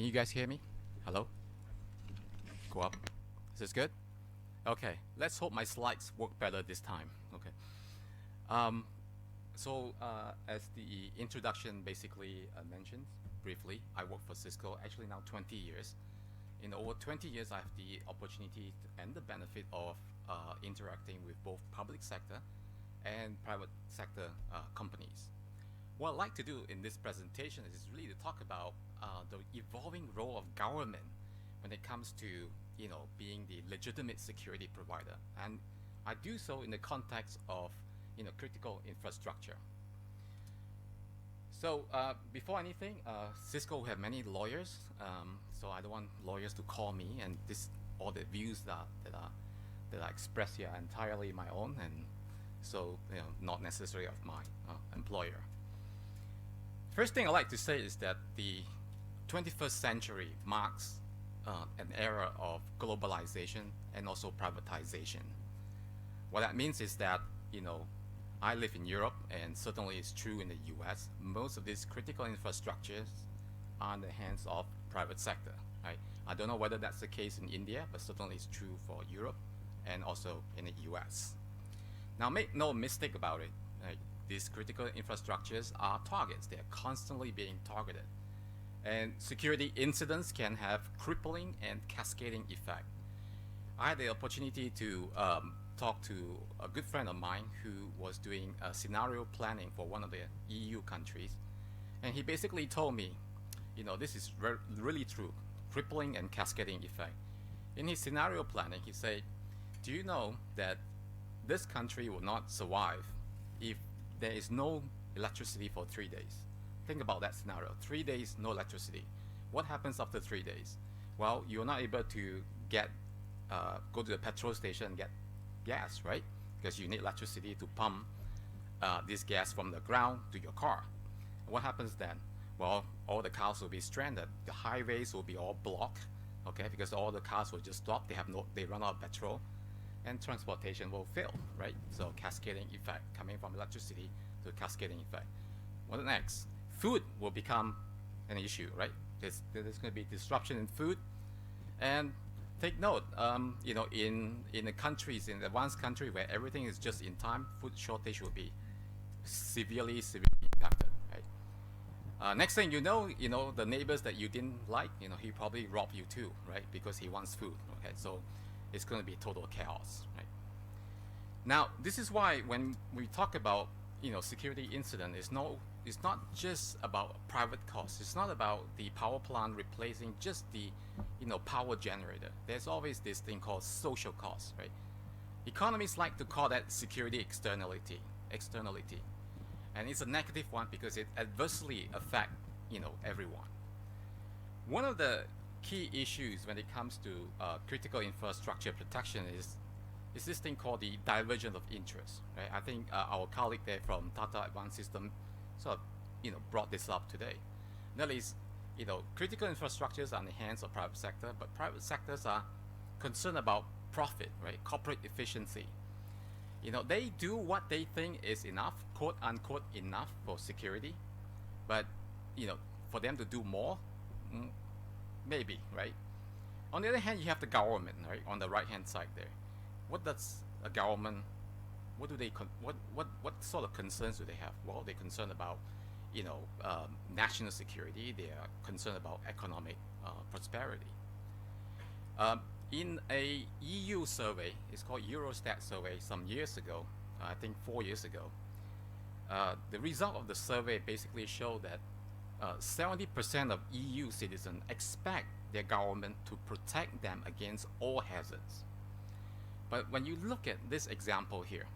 Can you guys hear me? Hello? Go up. Is this good? Okay, let's hope my slides work better this time. Okay. As the introduction basically mentioned briefly, I work for Cisco actually now 20 years. In over 20 years, I have the opportunity and the benefit of interacting with both public sector and private sector companies. What I'd like to do in this presentation is really to talk about the evolving role of government when it comes to being the legitimate security provider, and I do so in the context of critical infrastructure. So before anything, Cisco have many lawyers, so I don't want lawyers to call me, and all the views that I express here are entirely my own, and so not necessarily of my employer. First thing I like to say is that the 21st century marks an era of globalization and also privatization. What that means is that I live in Europe, and certainly it's true in the US. Most of these critical infrastructures are in the hands of private sector, right? I don't know whether that's the case in India, but certainly it's true for Europe and also in the US. Now, make no mistake about it, right? These critical infrastructures are targets. They're constantly being targeted. And security incidents can have crippling and cascading effect. I had the opportunity to talk to a good friend of mine who was doing scenario planning for one of the EU countries. And he basically told me, this is really true, crippling and cascading effect. In his scenario planning, he said, do you know that this country will not survive if there is no electricity for 3 days? Think about that scenario. 3 days, no electricity. What happens after 3 days? Well, you're not able to go to the petrol station and get gas, right? Because you need electricity to pump this gas from the ground to your car. What happens then? Well, all the cars will be stranded. The highways will be all blocked, okay? Because all the cars will just stop. They run out of petrol, and transportation will fail, right? So cascading effect coming from electricity to cascading effect. What next? Food will become an issue, right? There's going to be disruption in food, and take note, in the countries, in the advanced country where everything is just in time, food shortage will be severely impacted, right? Next thing you know, the neighbors that you didn't like, he probably robbed you too, right? Because he wants food, okay? So it's going to be total chaos, right? Now, this is why when we talk about, security incident, it's not just about private costs. It's not about the power plant replacing just the power generator. There's always this thing called social costs, right? Economists like to call that security externality, and it's a negative one because it adversely affects everyone. One of the key issues when it comes to critical infrastructure protection is this thing called the divergence of interest, right? I think our colleague there from Tata Advanced Systems sort of brought this up today. That is, critical infrastructures are in the hands of private sector, but private sectors are concerned about profit, right? Corporate efficiency. They do what they think is enough, quote unquote enough for security, but for them to do more, maybe, right? On the other hand, you have the government, right, on the right hand side there. What does a government? What do they? What sort of concerns do they have? Well, they're concerned about, national security. They are concerned about economic prosperity. In a EU survey, it's called Eurostat survey, some years ago, I think 4 years ago, the result of the survey basically showed that 70% of EU citizens expect their government to protect them against all hazards. But when you look at this example here,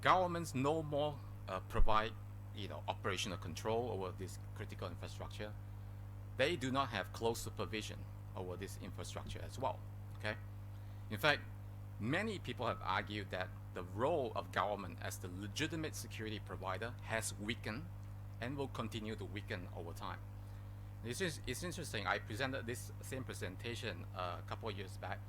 governments no more provide operational control over this critical infrastructure. They do not have close supervision over this infrastructure as well, okay? In fact, many people have argued that the role of government as the legitimate security provider has weakened and will continue to weaken over time. It's interesting. I presented this same presentation a couple of years back.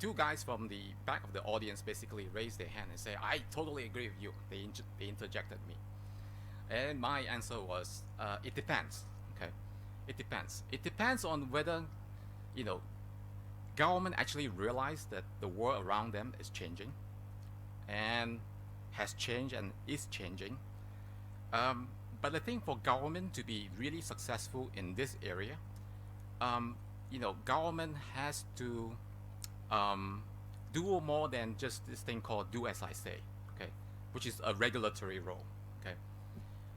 Two guys from the back of the audience basically raised their hand and say, I totally agree with you. They interjected me. And my answer was, it depends, okay? It depends. It depends on whether, you know, government actually realize that the world around them is changing, and has changed and is changing. But I think for government to be really successful in this area, government has to do more than just this thing called do as I say, okay, which is a regulatory role, okay.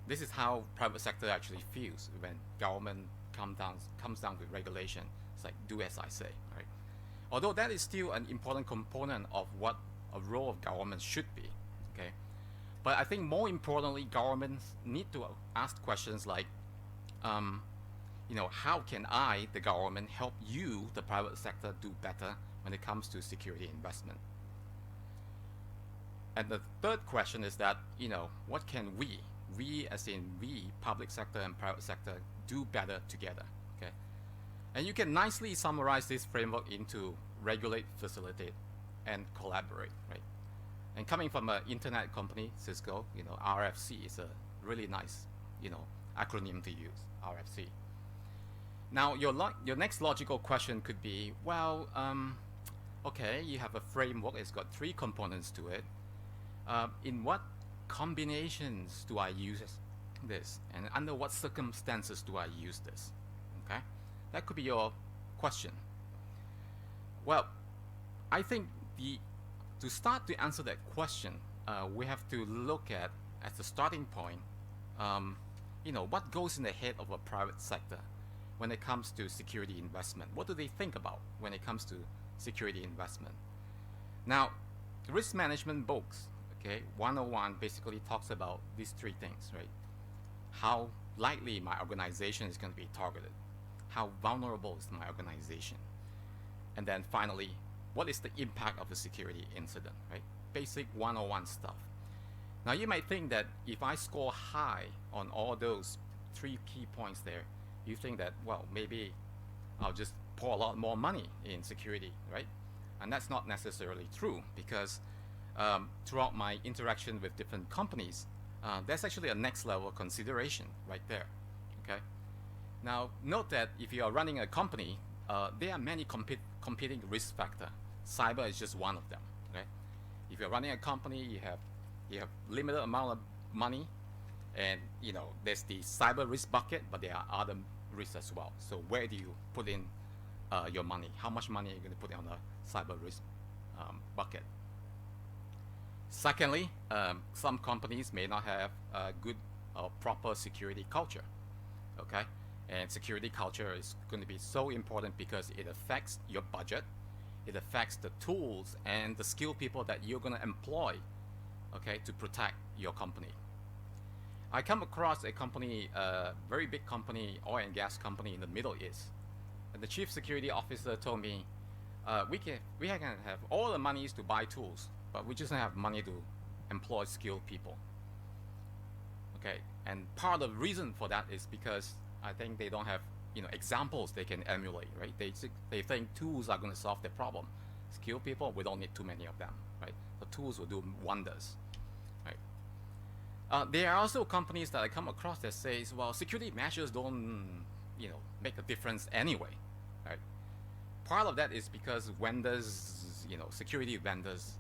This is how private sector actually feels when government comes down with regulation. It's like do as I say, right? Although that is still an important component of what a role of government should be, okay. But I think more importantly, governments need to ask questions like, how can I, the government, help you, the private sector, do better when it comes to security investment? And the third question is that, what can we as in we, public sector and private sector, do better together, okay? And you can nicely summarize this framework into regulate, facilitate, and collaborate, right? And coming from an internet company, Cisco, RFC is a really nice, acronym to use, RFC. Now, your next logical question could be, well, okay, you have a framework, it's got 3 components to it. In what combinations do I use this? And under what circumstances do I use this? Okay, that could be your question. Well, I think to start to answer that question, we have to look at, as a starting point, what goes in the head of a private sector when it comes to security investment. What do they think about when it comes to security investment? Now, risk management books, okay, 101 basically talks about these 3 things, right? How likely my organization is going to be targeted, how vulnerable is my organization, and then finally, what is the impact of the security incident, right? Basic 101 stuff. Now, you might think that if I score high on all those 3 key points there, you think that, well, maybe I'll just pour a lot more money in security, right? And that's not necessarily true, because throughout my interaction with different companies, there's actually a next level consideration right there, okay? Now, note that if you are running a company, there are many competing risk factors. Cyber is just one of them, okay? If you're running a company, you have limited amount of money, and there's the cyber risk bucket, but there are other risks as well. So where do you put in your money? How much money are you going to put in on the cyber risk bucket? Secondly, some companies may not have a good or proper security culture, okay? And security culture is going to be so important because it affects your budget, it affects the tools and the skilled people that you're going to employ, okay, to protect your company. I come across a company, a very big company, oil and gas company in the Middle East, and the chief security officer told me, we can have all the monies to buy tools, but we just don't have money to employ skilled people. Okay, and part of the reason for that is because I think they don't have examples they can emulate, right? They think tools are going to solve their problem. Skilled people, we don't need too many of them, right? The tools will do wonders, right? There are also companies that I come across that says, well, security measures don't make a difference anyway, right? Part of that is because vendors, security vendors,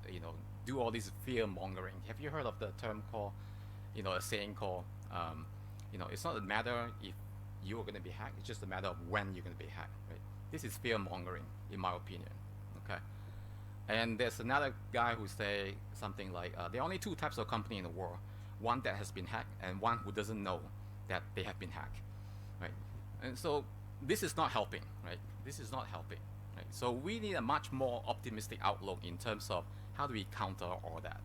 do all this fear mongering. Have you heard of the term called, a saying called, it's not a matter if you are going to be hacked, it's just a matter of when you're going to be hacked, right? This is fear mongering, in my opinion, okay? And there's another guy who say something like, there are only 2 types of company in the world, one that has been hacked and one who doesn't know that they have been hacked, right? And so this is not helping, right? This is not helping, right? So we need a much more optimistic outlook in terms of how do we counter all that.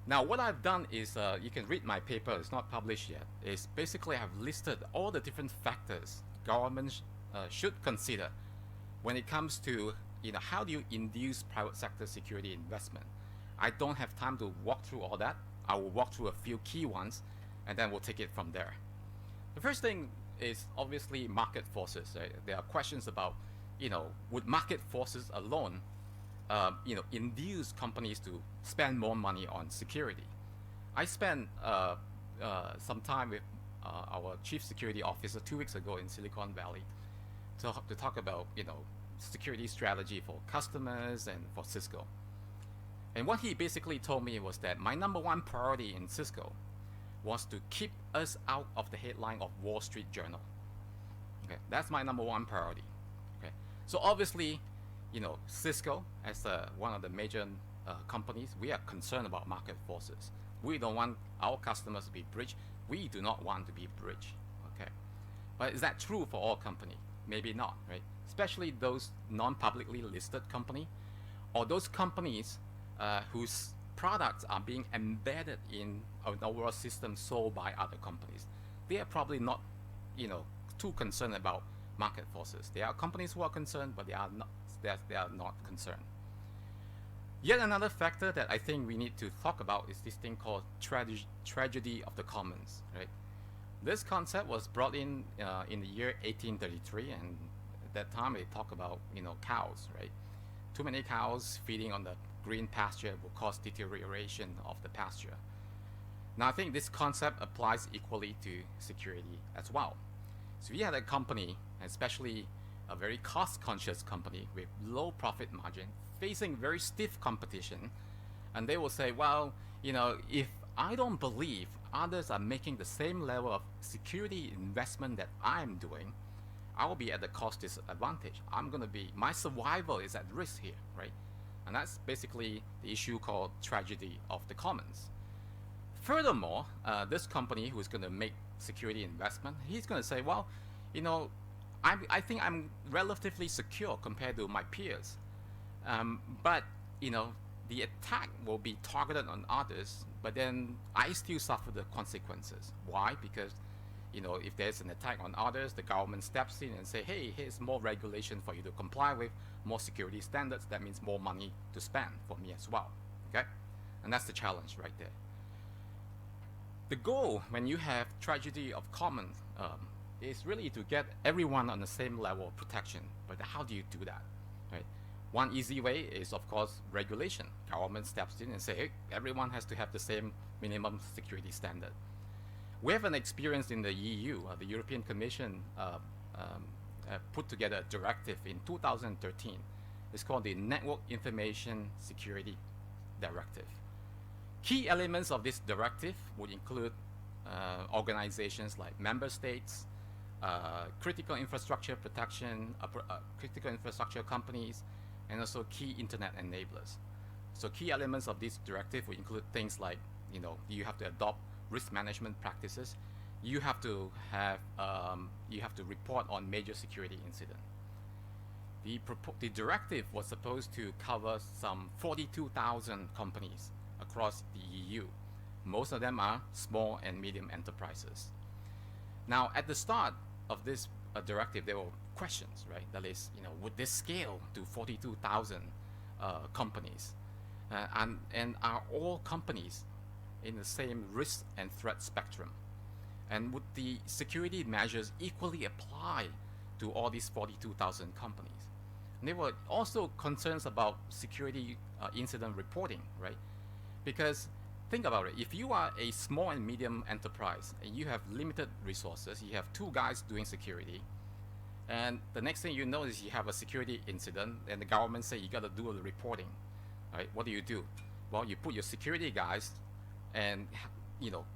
Now, what I've done is, you can read my paper, it's not published yet, is basically I've listed all the different factors governments should consider when it comes to, how do you induce private sector security investment. I don't have time to walk through all that. I will walk through a few key ones, and then we'll take it from there. The first thing is obviously market forces, right? There are questions about, would market forces alone induce companies to spend more money on security? I spent some time with our chief security officer 2 weeks ago in Silicon Valley to talk about, security strategy for customers and for Cisco. And what he basically told me was that my number one priority in Cisco was to keep us out of the headline of Wall Street Journal. Okay, that's my number one priority. Okay, so obviously, Cisco as one of the major companies, we are concerned about market forces. We don't want our customers to be breached. We do not want to be breached. Okay, but is that true for all companies? Maybe not, right? Especially those non-publicly listed companies, or those companies whose products are being embedded in an overall system sold by other companies. They are probably not, too concerned about market forces. There are companies who are concerned, but they are not concerned. Yet another factor that I think we need to talk about is this thing called tragedy of the commons, right? This concept was brought in the year 1833, and at that time they talk about, cows, right? Too many cows feeding on the green pasture will cause deterioration of the pasture. Now I think this concept applies equally to security as well. So if you had a company, especially a very cost-conscious company with low profit margin, facing very stiff competition, and they will say, well, if I don't believe others are making the same level of security investment that I'm doing, I will be at the cost disadvantage. My survival is at risk here, right? And that's basically the issue called tragedy of the commons. Furthermore, this company who's going to make security investment, he's going to say, well, I think I'm relatively secure compared to my peers. But the attack will be targeted on others, but then I still suffer the consequences. Why? Because if there's an attack on others, the government steps in and say, hey, here's more regulation for you to comply with, more security standards. That means more money to spend for me as well. Okay, and that's the challenge right there. The goal when you have tragedy of commons is really to get everyone on the same level of protection. But how do you do that? Right? One easy way is, of course, regulation. Government steps in and say, hey, everyone has to have the same minimum security standard. We have an experience in the EU. The European Commission put together a directive in 2013. It's called the Network Information Security Directive. Key elements of this directive would include organizations like member states, critical infrastructure protection, critical infrastructure companies, and also key internet enablers. So key elements of this directive will include things like, you have to adopt risk management practices. You have to report on major security incident. The directive was supposed to cover some 42,000 companies across the EU. Most of them are small and medium enterprises. Now, at the start of this directive, there were questions, right? That is, would this scale to 42,000 companies? And are all companies in the same risk and threat spectrum? And would the security measures equally apply to all these 42,000 companies? And there were also concerns about security incident reporting, right? Because think about it, if you are a small and medium enterprise and you have limited resources, you have two guys doing security, and the next thing you know is you have a security incident and the government say you got to do the reporting, right? What do? Well, you put your security guys and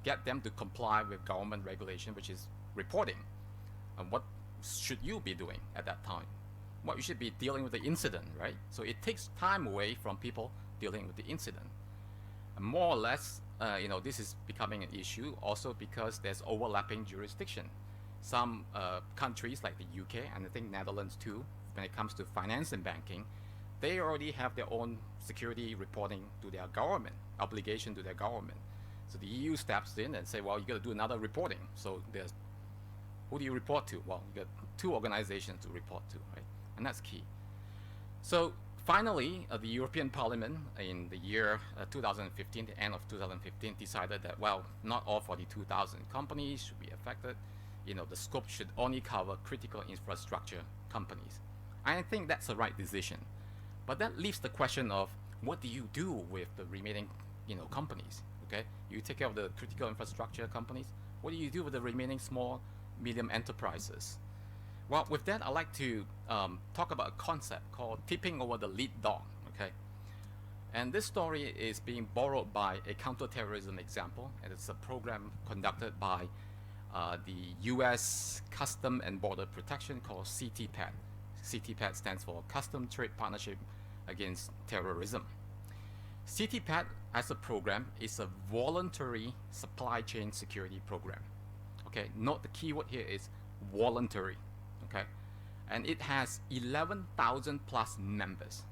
get them to comply with government regulation, which is reporting. And what should you be doing at that time? Well, you should be dealing with the incident, right? So it takes time away from people dealing with the incident. And more or less, this is becoming an issue also because there's overlapping jurisdiction. Some countries like the UK and I think Netherlands too, when it comes to finance and banking, they already have their own security reporting to their government, obligation to their government. So the EU steps in and say, well, you got to do another reporting. So who do you report to? Well, you got two organizations to report to, right? And that's key. So finally, the European Parliament in the year 2015, the end of 2015, decided that, well, not all 42,000 companies should be affected. The scope should only cover critical infrastructure companies. I think that's the right decision. But that leaves the question of what do you do with the remaining, companies? Okay, you take care of the critical infrastructure companies. What do you do with the remaining small, medium enterprises? Well, with that, I'd like to talk about a concept called tipping over the lead dog, okay? And this story is being borrowed by a counterterrorism example, and it's a program conducted by the US Custom and Border Protection called CTPAT. CTPAT stands for Custom Trade Partnership Against Terrorism. CTPAT as a program is a voluntary supply chain security program. Okay, note the keyword here is voluntary. Okay, and it has 11,000 plus members.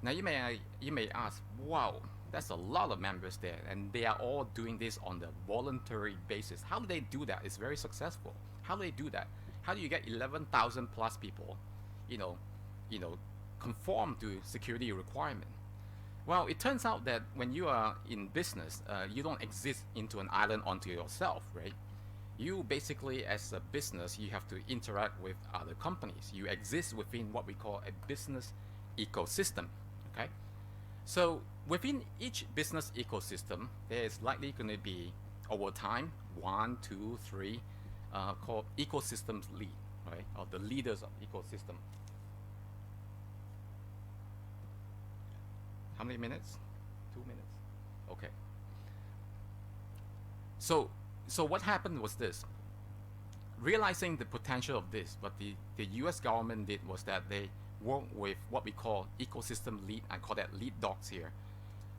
Now you may ask, wow, that's a lot of members there, and they are all doing this on the voluntary basis. How do they do that? It's very successful. How do they do that? How do you get 11,000 plus people, conform to security requirement? Well, it turns out that when you are in business, you don't exist into an island unto yourself, right? You basically, as a business, you have to interact with other companies. You exist within what we call a business ecosystem, okay? So within each business ecosystem, there is likely going to be, over time, 1, 2, 3, called ecosystems lead, right? Or the leaders of ecosystem. How many minutes? 2 minutes. Okay. So what happened was this. Realizing the potential of this, what the US government did was that they worked with what we call ecosystem lead, I call that lead dogs here,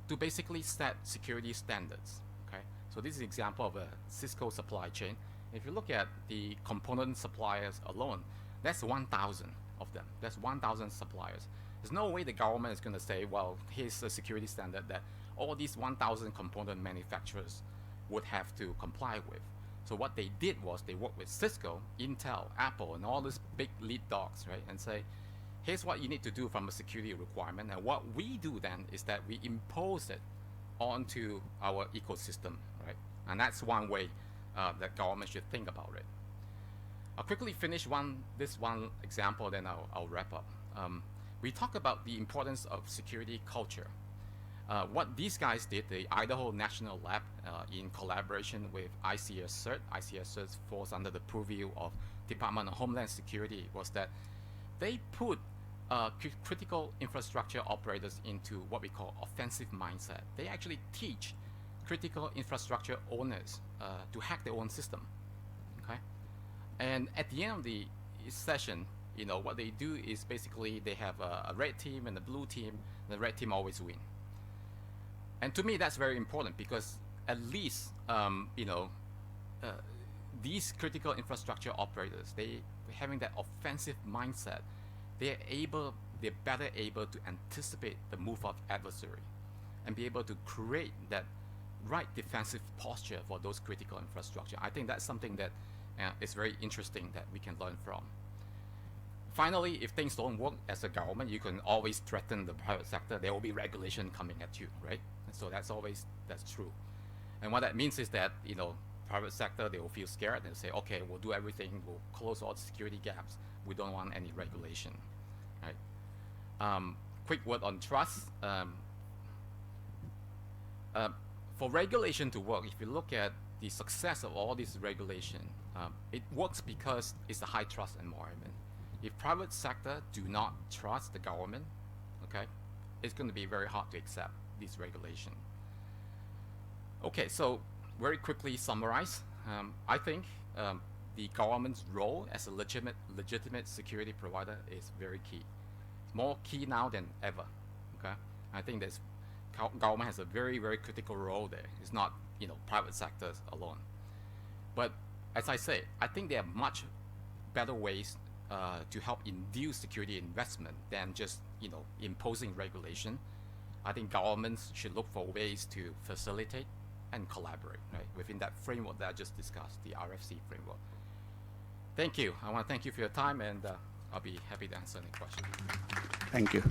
to basically set security standards. Okay, so this is an example of a Cisco supply chain. If you look at the component suppliers alone, that's 1,000 of them. That's 1,000 suppliers. There's no way the government is going to say, well, here's a security standard that all these 1,000 component manufacturers would have to comply with. So what they did was they worked with Cisco, Intel, Apple, and all these big lead dogs, right? And say, here's what you need to do from a security requirement. And what we do then is that we impose it onto our ecosystem, right? And that's one way that government should think about it. I'll quickly finish this one example, then I'll wrap up. We talk about the importance of security culture. What these guys did, the Idaho National Lab, in collaboration with ICS CERT, ICS CERT falls under the purview of Department of Homeland Security, was that they put critical infrastructure operators into what we call offensive mindset. They actually teach critical infrastructure owners to hack their own system. Okay, and at the end of the session, what they do is basically they have a red team and a blue team. The red team always win. And to me, that's very important because at least, these critical infrastructure operators, they having that offensive mindset, they're better able to anticipate the move of adversary and be able to create that right defensive posture for those critical infrastructure. I think that's something that is very interesting that we can learn from. Finally, if things don't work as a government, you can always threaten the private sector. There will be regulation coming at you, right? So that's true. And what that means is that, private sector, they will feel scared and say, okay, we'll do everything, we'll close all the security gaps. We don't want any regulation, right? Quick word on trust. For regulation to work, if you look at the success of all this regulation, it works because it's a high trust environment. If private sector do not trust the government, okay, it's going to be very hard to accept this regulation. Okay, so very quickly summarize. I think the government's role as a legitimate security provider is very key. It's more key now than ever. Okay, I think that government has a very, very critical role there. It's not private sectors alone. But as I say, I think there are much better ways to help induce security investment than just imposing regulation. I think governments should look for ways to facilitate and collaborate, right, within that framework that I just discussed, the RFC framework. Thank you. I want to thank you for your time, and I'll be happy to answer any questions. Thank you.